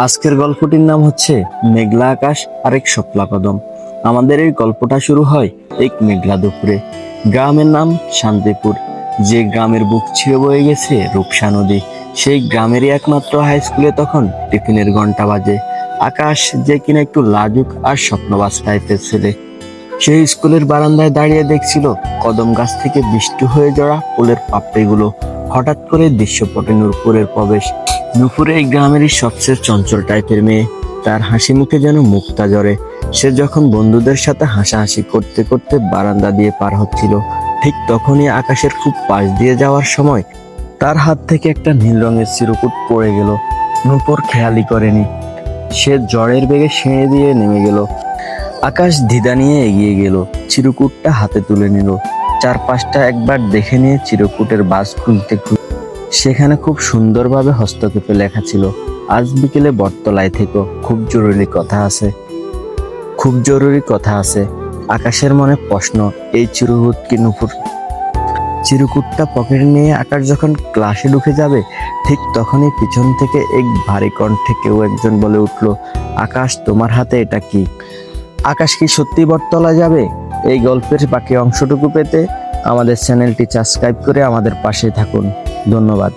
আজকের গল্পটির নাম হচ্ছে মেঘলা আকাশ আর এক শুকলা কদম। আমাদের এই গল্পটা শুরু হয় এক মেঘলা দুপুরে। গ্রামের নাম শান্তিপুর। যে গ্রামের বুক ছিঁড়ে বয়ে গেছে রূপসা নদী, সেই গ্রামেরই একমাত্র হাই স্কুলে তখন টিফিনের ঘন্টা বাজে। আকাশ, যে কিনা একটু লাজুক আর স্বপ্নবাজ টাইপের ছেলে, সেই স্কুলের বারান্দায় দাঁড়িয়ে দেখছিল কদম গাছ থেকে বৃষ্টি হয়ে জড়া ফুলের পাপড়িগুলো। হঠাৎ করে দৃশ্যপটে নূপুরের প্রবেশ। নূপুরে এই গ্রামেরই সবচেয়ে চঞ্চল টাইপের মেয়ে। তার হাসি মুখে যেন মুক্তা ঝরে। সে যখন বন্ধুদের সাথে হাসাহাসি করতে করতে বারান্দা দিয়ে পার হচ্ছিল, ঠিক তখনই আকাশের খুব পাশ দিয়ে যাওয়ার সময় তার হাত থেকে একটা নীল রঙের চিরকুট পড়ে গেল। নূপুর খেয়ালই করেনি। সে জ্বরের বেগে সিঁড়ি দিয়ে নেমে গেল। আকাশ দ্বিধা নিয়ে এগিয়ে গেল, চিরকুটটা হাতে তুলে নিল। চারপাশটা একবার দেখে নিয়ে চিরকুটের বাজ খুলতে সেখানে খুব সুন্দরভাবে হস্তক্ষেপে লেখা ছিল, আজ বিকেলে বটতলায় থেকো, খুব জরুরি কথা আছে। খুব জরুরি কথা আছে। আকাশের মনে প্রশ্ন, এই চিরকুট কি নূপুর? চিরকুটটা পকেটে নিয়ে আকাশ যখন ক্লাসে ঢুকে যাবে, ঠিক তখনই পিছন থেকে এক ভারী কণ্ঠে কেউ একজন বলে উঠল, আকাশ, তোমার হাতে এটা কি? আকাশ কি সত্যি বটতলা যাবে? এই গল্পের বাকি অংশটুকু পেতে আমাদের চ্যানেলটি সাবস্ক্রাইব করে আমাদের পাশে থাকুন। ধন্যবাদ।